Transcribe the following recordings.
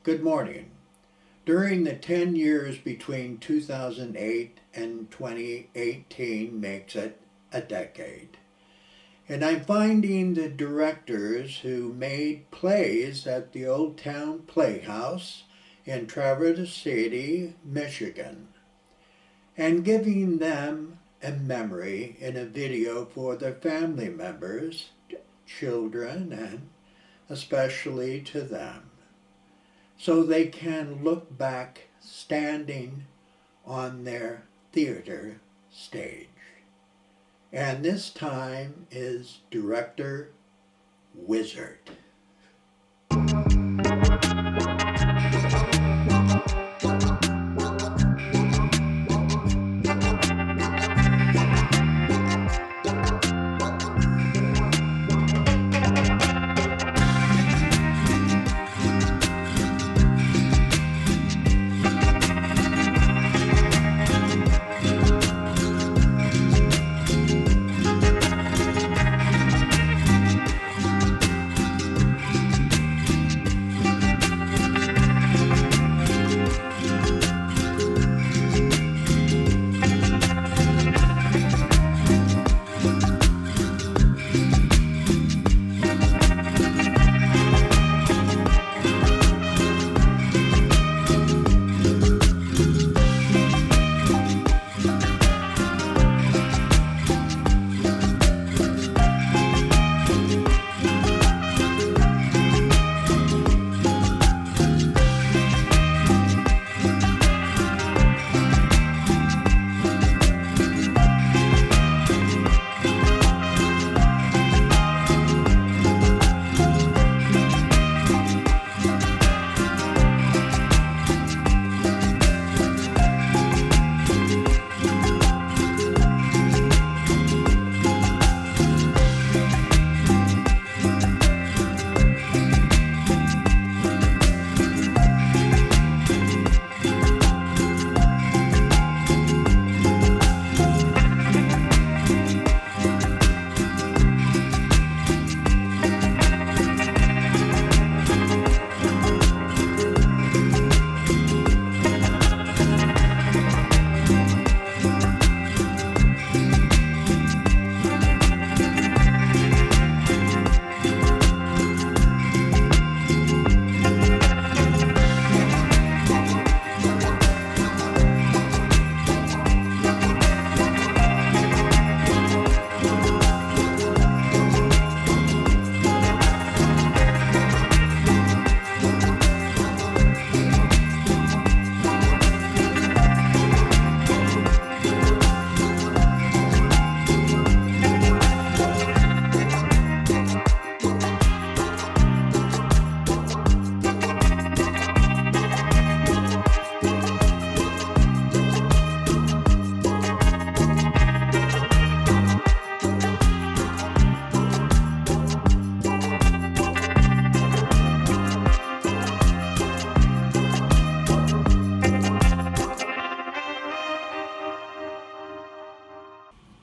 Good morning. During the 10 years between 2008 and 2018 makes it a decade. And I'm finding the directors who made plays at the Old Town Playhouse in Traverse City, Michigan, and giving them a memory in a video for their family members, children, and especially to them, so they can look back standing on their theater stage. And this time is Director Wizard.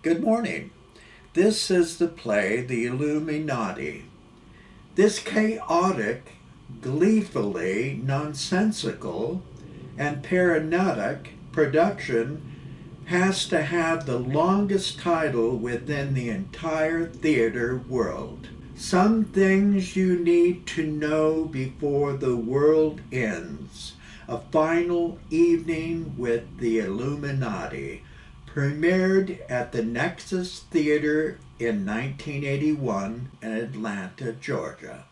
Good morning. This is the play The Illuminati. This chaotic, gleefully nonsensical, and paranoid production has to have the longest title within the entire theater world. Some things you need to know before the world ends. A final evening with the Illuminati. Premiered at the Nexus Theater in 1981 in Atlanta, Georgia.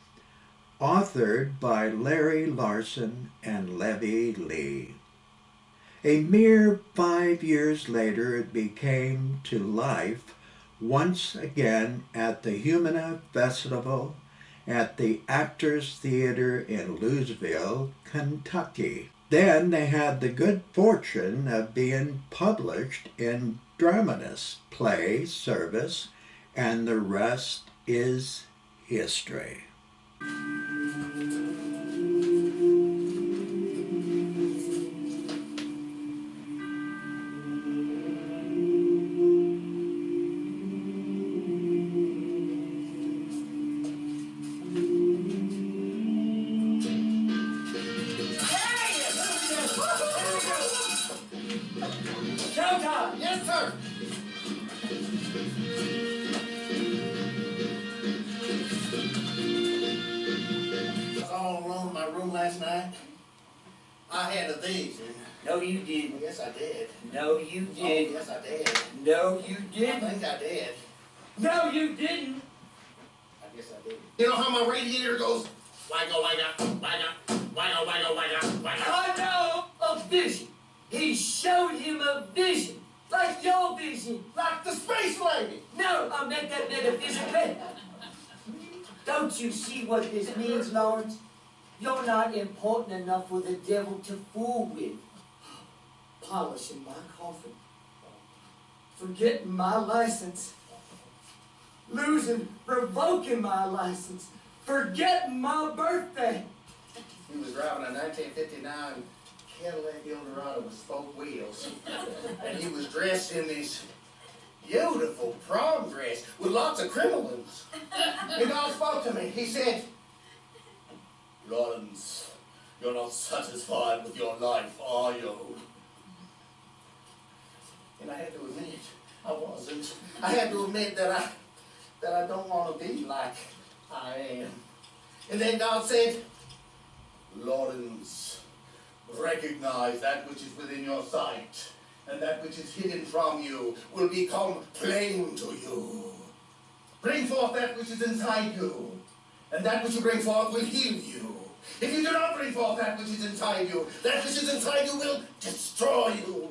Authored by Larson and Levi Lee. A mere 5 years later, it became to life once again at the Humana Festival at the Actors Theater in Louisville, Kentucky. Then they had the good fortune of being published in Dramatist play service, and the rest is history. showtime! Yes, sir! I was all alone in my room last night. I had a vision. No, you didn't. Yes, I did. No, you Oh, did. yes, I did. No, you I didn't. think I did. No, you didn't. I guess I did. You know how my radiator goes? Wagga, wagga, wagga, wagga, wagga, wagga, wagga. I know a vision. He showed him a vision. Like your vision. Like the space lady. No, I meant that metaphysically. Don't you see what this means, Lawrence? You're not important enough for the devil to fool with. Polishing my coffin. Forgetting my license. Revoking my license. Forgetting my birthday. He was driving a 1959 Cadillac Eldorado with spoke wheels. And he was dressed in this beautiful prom dress with lots of crinolines. And God spoke to me. He said, Lawrence, you're not satisfied with your life, are you? And I had to admit, I wasn't. I had to admit that I don't want to be like I am. And then God said, Lawrence, recognize that which is within your sight, and that which is hidden from you will become plain to you. Bring forth that which is inside you, and that which you bring forth will heal you. If you do not bring forth that which is inside you, that which is inside you will destroy you.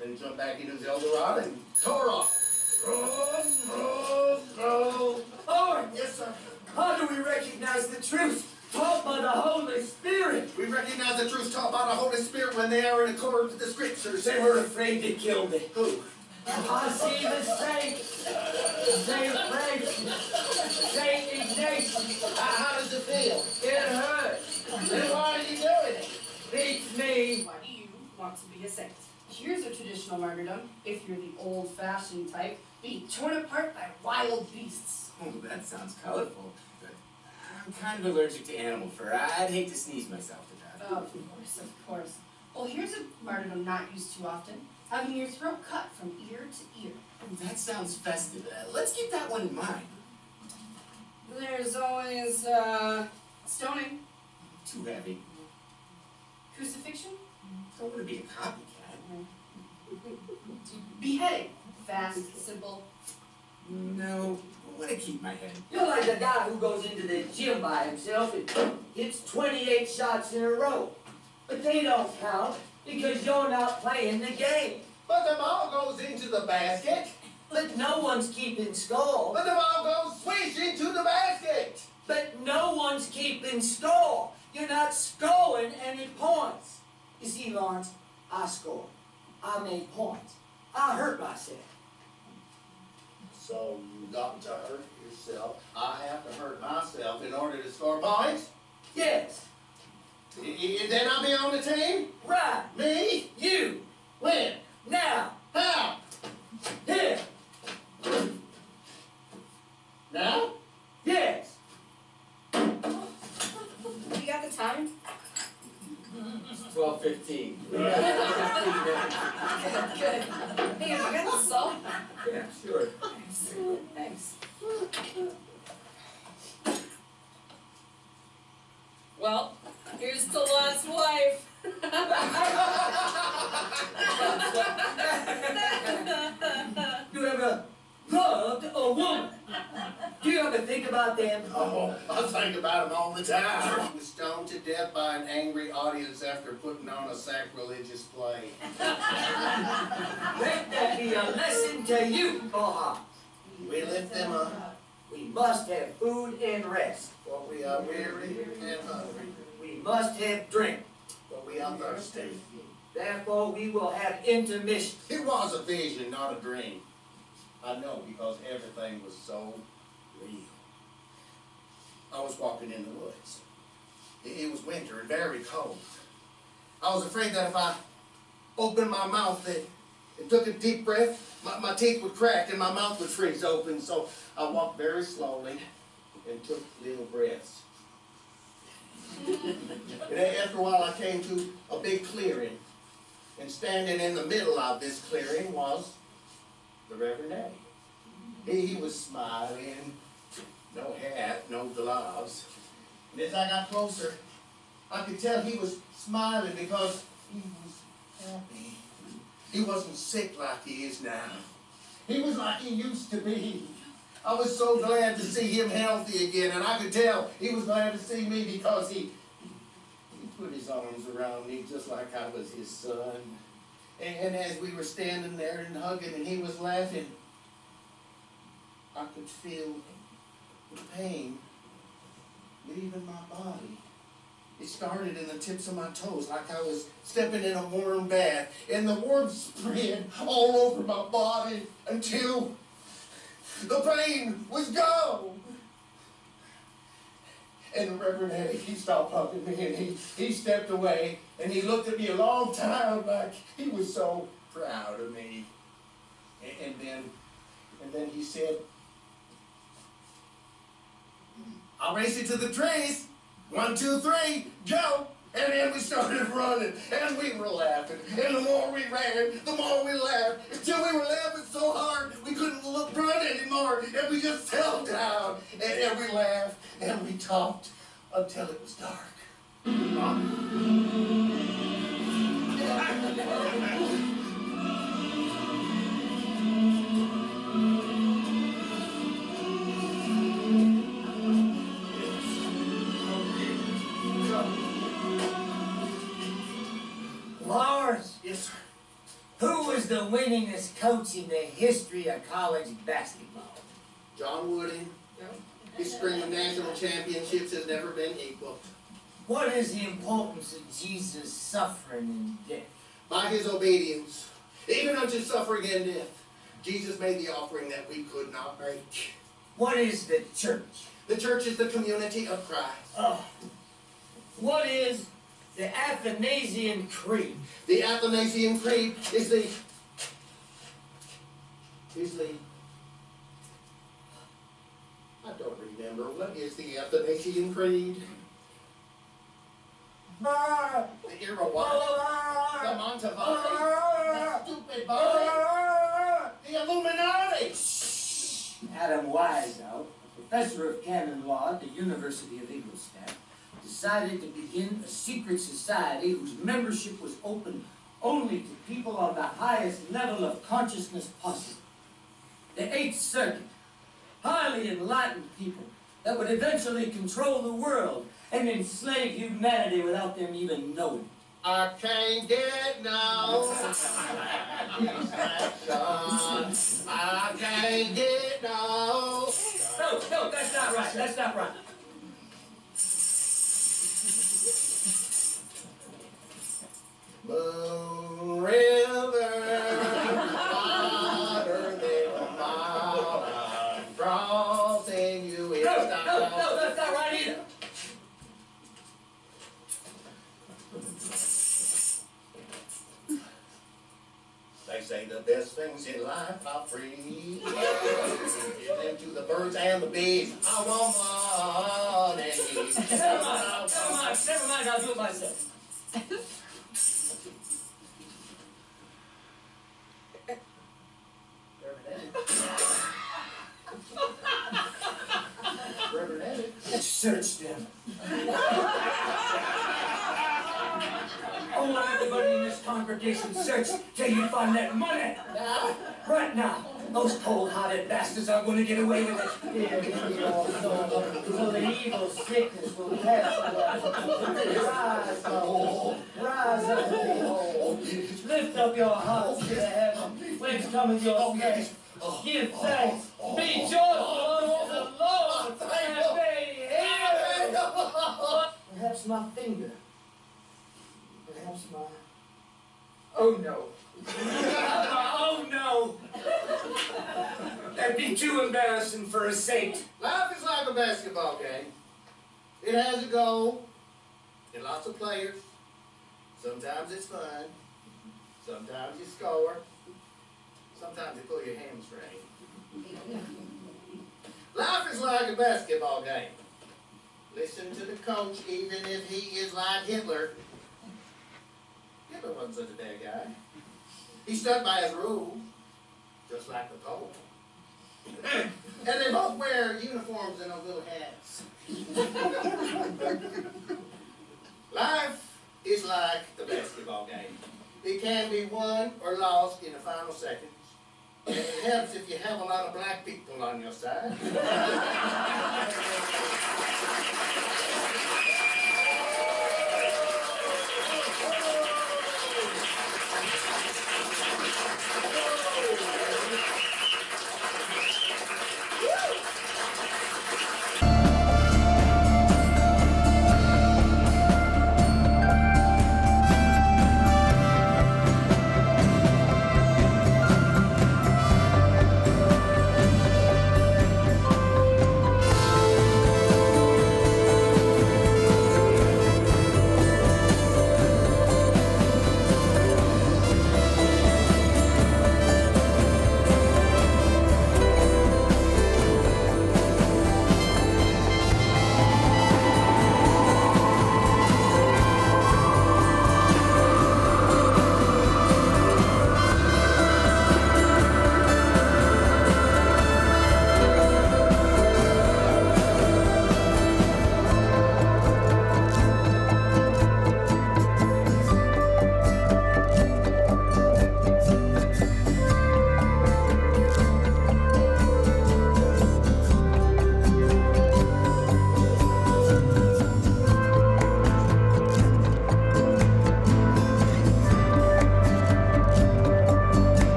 Then he jumped back into his Eldorado and tore off. Roll. Lord, Yes, sir. how do we recognize the truth taught by the Holy Spirit? We recognize the truth taught by the Holy Spirit when they are in accordance with the Scriptures. They were afraid to kill me. Who? I see the saint, Saint Francis, Saint Ignatius. How does it feel? It hurts. Then why are you doing it? Beats me. Why do you want to be a saint? Here's a traditional martyrdom. If you're the old-fashioned type, be torn apart by wild beasts. Oh, that sounds colorful. But I'm kind of allergic to animal fur. I'd hate to sneeze myself to death. Of course, of course. Well, here's a martyrdom not used too often. Having your throat cut from ear to ear. Oh, that sounds festive. Let's keep that one in mind. There's always, stoning. Too heavy. Crucifixion. Don't want to be a copycat. Beheading. Fast, simple. No, I want to keep my head. You're like the guy who goes into the gym by himself and hits 28 shots in a row. But they don't count because you're not playing the game. But the ball goes into the basket. But no one's keeping score. But the ball goes swish into the basket. But no one's keeping score. You're not scoring any points. You see, Lawrence, I scored. I made points. I hurt myself. So you got to hurt yourself. I have to hurt myself in order to score points? Yes. Then I'll be on the team? Right. Me? You. When? Now. How? Here. Now? Yes. You got the time? 12:15. Good. Hey, have you got the salt? Yeah, sure. Thanks. Well, here's to Lot's wife. You ever loved a woman? Do you ever think about them? Oh, I think about them all the time. He was stoned to death by an angry audience after putting on a sacrilegious play. Let that be a lesson to you, Boha. We lift them up, We must have food and rest. for we are weary and hungry, We must have drink. for we are thirsty. Therefore, we will have intermission. It was a vision, not a dream. I know, because everything was so real. I was walking in the woods. It was winter and very cold. I was afraid that if I opened my mouth and took a deep breath, my teeth would crack and my mouth would freeze open. So I walked very slowly and took little breaths. And after a while I came to a big clearing. And standing in the middle of this clearing was the Reverend Eddie. He was smiling, no hat, no gloves. And as I got closer, I could tell he was smiling because he was happy. He wasn't sick like he is now. He was like he used to be. I was so glad to see him healthy again, and I could tell he was glad to see me because he put his arms around me just like I was his son. And as we were standing there and hugging and he was laughing, I could feel the pain leaving my body. It started in the tips of my toes like I was stepping in a warm bath, and the warmth spread all over my body until the pain was gone. And Reverend Eddie, he stopped hugging me, and he stepped away, and he looked at me a long time like he was so proud of me. And then he said, "I'll race you to the trees. 1, 2, 3, go!" And then we started running, and we were laughing. And the more we ran, the more we laughed, until we were laughing so hard we couldn't run anymore. And we just fell down, and we laughed, and we talked until it was dark. Lars, Yes, sir. who was the winningest coach in the history of college basketball? John Wooden. His string of national championships has never been equal. What is the importance of Jesus' suffering and death? By his obedience, even unto suffering and death, Jesus made the offering that we could not make. What is the church? The church is the community of Christ. What is the Athanasian Creed? The Athanasian Creed is the I don't remember. What is the Athanasian Creed? The Irawat, the Montevideo, the stupid body, the Illuminati. Adam Wiseout, a professor of canon law at the University of Ingolstadt, decided to begin a secret society whose membership was open only to people on the highest level of consciousness possible. The Eighth Circuit, highly enlightened people that would eventually control the world and enslave humanity without them even knowing. I can't get no satisfaction. I can't get no. No, that's not right. That's not right. Moon River, water than a mountain, crossing you is No, that's not right either. They say the best things in life are free. Give them to the birds and the bees. I want one and these. Never mind, I'll do it myself. Reverend Eddie. Search them. Oh, everybody in this congregation, search till you find that money. Now, Right now. Those cold-hearted bastards aren't going to get away with it. Here, get your soul, so the evil sickness will pass away. Rise, Lord. Rise up, behold. Lift up your hearts to heaven. Whence cometh your strength? Give thanks. Be joyful unto the Lord, and be healed. Perhaps my finger. Perhaps my... Oh, no. Oh, no. That'd be too embarrassing for a saint. life is like a basketball game. It has a goal and lots of players. Sometimes it's fun. Sometimes you score. Sometimes you pull your hamstring. Life is like a basketball game. Listen to the coach even if he is like Hitler. Give Erreca wasn't such a bad guy. He stuck by his rules, just like the Pope. And they both wear uniforms and those little hats. Life is like the basketball game. It can be won or lost in the final seconds. And it helps if you have a lot of black people on your side.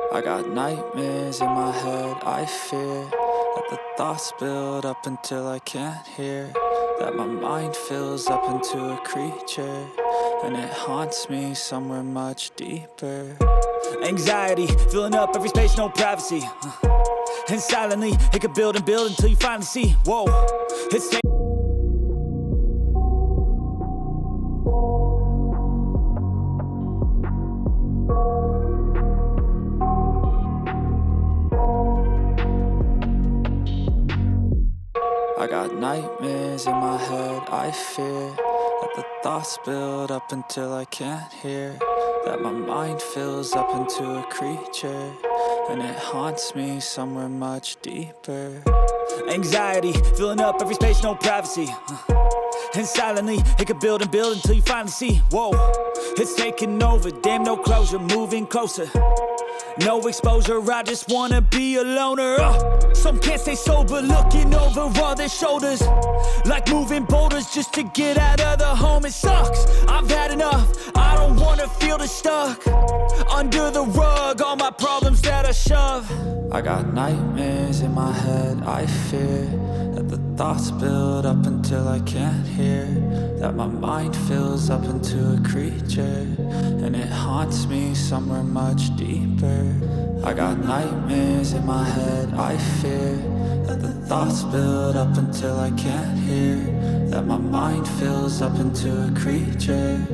I got nightmares in my head, I fear that the thoughts build up until I can't hear, that my mind fills up into a creature, and it haunts me somewhere much deeper. Anxiety, filling up every space, no privacy, and silently, it could build and build until you finally see, whoa, it's I got nightmares in my head, I fear that the thoughts build up until I can't hear, that my mind fills up into a creature, and it haunts me somewhere much deeper. Anxiety, filling up every space, no privacy, and silently, it could build and build until you finally see, whoa, it's taking over, damn no closure, moving closer. No exposure, I just wanna be a loner. Some can't stay sober, looking over all their shoulders, like moving boulders just to get out of the home. It sucks, I've had enough, I don't wanna feel the stuck under the rug, all my problems that I shove. I got nightmares in my head, I fear that the thoughts build up until I can't hear, that my mind fills up into a creature, and it haunts me somewhere much deeper. I got nightmares in my head, I fear that the thoughts build up until I can't hear, that my mind fills up into a creature,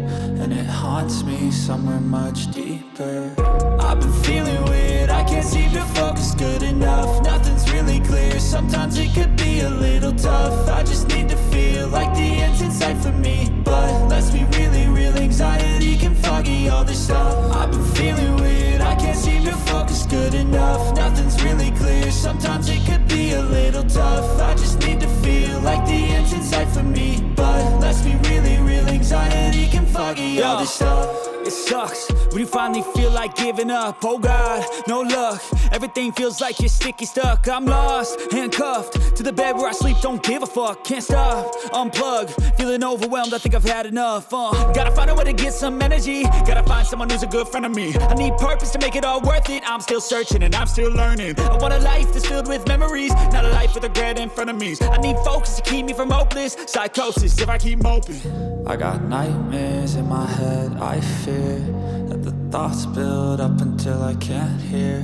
and it haunts me somewhere much deeper. I've been feeling weird, I can't seem to focus good enough, nothing's really clear, sometimes it could be a little tough, I just need to feel like the end's in sight for me, but let's be really real, anxiety can foggy all this stuff. I've been feeling weird, I can't seem to focus good enough, nothing's really clear, sometimes it could be a little tough, I just need to feel like the end's in sight for me, but let's be really real, anxiety can foggy all this stuff. It sucks when you finally feel like giving up. Oh God, no luck. Everything feels like you're sticky stuck. I'm lost, handcuffed to the bed where I sleep. Don't give a fuck, can't stop. Unplug, feeling overwhelmed. I think I've had enough. Gotta find a way to get some energy. Gotta find someone who's a good friend of me. I need purpose to make it all worth it. I'm still searching and I'm still learning. I want a life that's filled with memories, not a life with regret in front of me. I need focus to keep me from hopeless psychosis if I keep moping. I got nightmares in my head, I fear that the thoughts build up until I can't hear,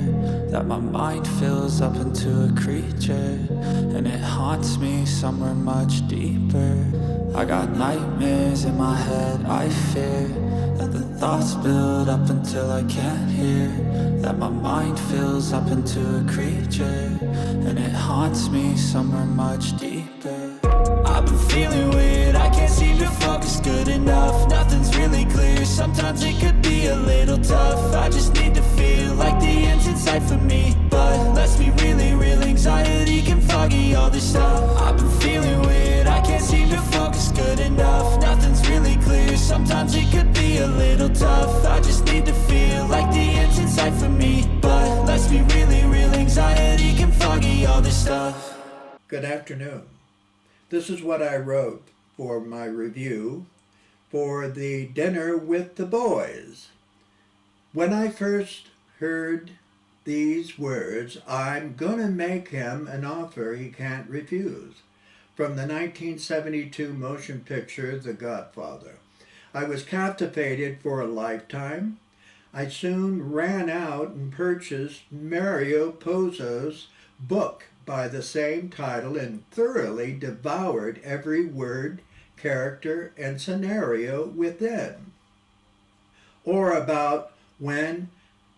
that my mind fills up into a creature, and it haunts me somewhere much deeper. I got nightmares in my head, I fear that the thoughts build up until I can't hear, that my mind fills up into a creature, and it haunts me somewhere much deeper. I've been feeling weird, I can't seem to focus good enough. Nothing's really clear, sometimes it could be a little tough. I just need to feel like the end's in sight for me, but let's be really real, anxiety can foggy all this stuff. I've been feeling weird, I can't seem to focus good enough. Nothing's really clear, sometimes it could be a little tough. I just need to feel like the end's in sight for me, but let's be really real, anxiety can foggy all this stuff. Good afternoon. This is what I wrote for my review for the Dinner with the Boys. When I first heard these words, I'm gonna make him an offer he can't refuse, from the 1972 motion picture The Godfather, I was captivated for a lifetime. I soon ran out and purchased Mario Puzo's book by the same title and thoroughly devoured every word, character, and scenario within. Or about when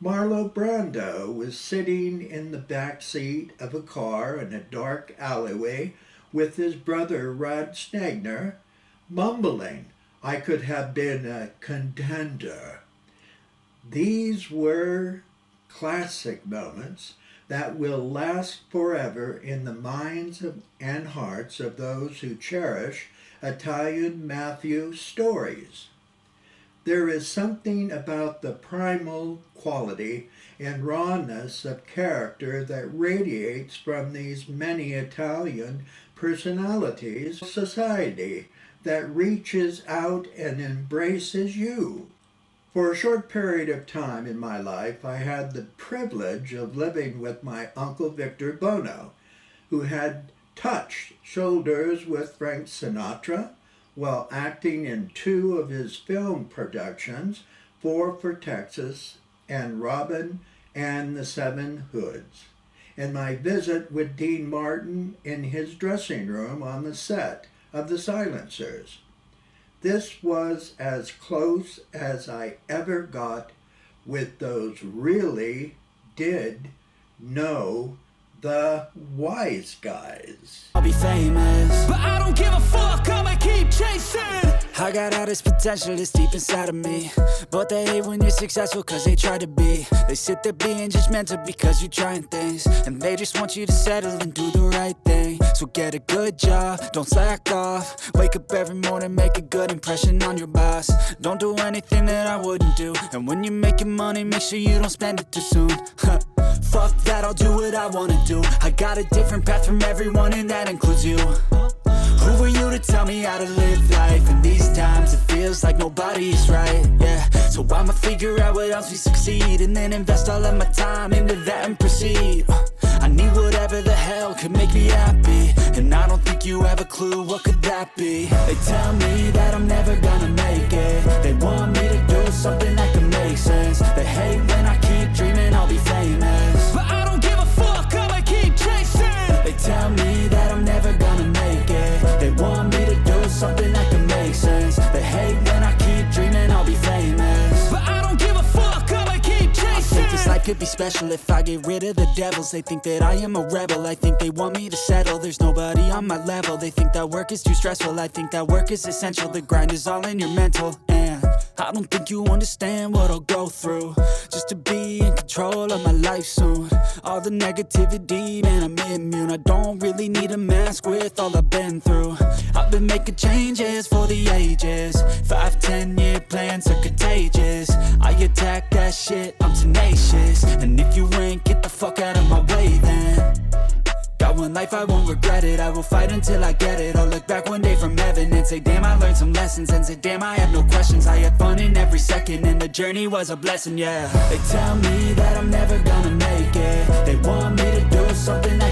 Marlon Brando was sitting in the back seat of a car in a dark alleyway with his brother Rod Steiger, mumbling, "I could have been a contender." These were classic moments that will last forever in the minds and hearts of those who cherish Italian mafia stories. There is something about the primal quality and rawness of character that radiates from these many Italian personalities of society that reaches out and embraces you. For a short period of time in my life, I had the privilege of living with my Uncle Victor Bono, who had touched shoulders with Frank Sinatra while acting in 2 of his film productions, 4 for Texas and Robin and the Seven Hoods, and my visit with Dean Martin in his dressing room on the set of The Silencers. This was as close as I ever got with those really did know the wise guys. I'll be famous, but I don't give a fuck, I'ma keep chasing. I got all this potential that's deep inside of me, but they hate when you're successful cause they try to be. They sit there being judgmental because you're trying things, and they just want you to settle and do the right thing. So get a good job, don't slack off. Wake up every morning, make a good impression on your boss. Don't do anything that I wouldn't do, and when you're making money, make sure you don't spend it too soon. Fuck that, I'll do what I wanna do. I got a different path from everyone, and that includes you. Who are you to tell me how to live life? In these times it feels like nobody is right, yeah. So I'ma figure out what else we succeed, and then invest all of my time into that and proceed. I need whatever the hell could make me happy, and I don't think you have a clue what could that be. They tell me that I'm never gonna make it. They want me to do something that can make sense. They hate when I keep dreaming I'll be famous, but I don't give a fuck, I'ma keep chasing. They tell me that I'm never gonna make it. They want me to do something that can make sense. They hate when I keep dreaming I'll be famous, but I don't give a fuck, I'ma keep chasing. I think this life could be special if I get rid of the devils. They think that I am a rebel, I think they want me to settle. There's nobody on my level, they think that work is too stressful. I think that work is essential, the grind is all in your mental, and I don't think you understand what I'll go through just to be in control of my life soon. All the negativity, man, I'm immune. I don't really need a mask with all I've been through. I've been making changes for the ages. 5-10 year plans are contagious. I attack that shit, I'm tenacious. And if you ain't, get the fuck out of my way then. Got one life, I won't regret it. I will fight until I get it. I'll look back one day from heaven and say, damn, I learned some lessons. And say, damn, I have no questions. I had fun in every second, and the journey was a blessing, yeah. They tell me that I'm never gonna make it. They want me to do something that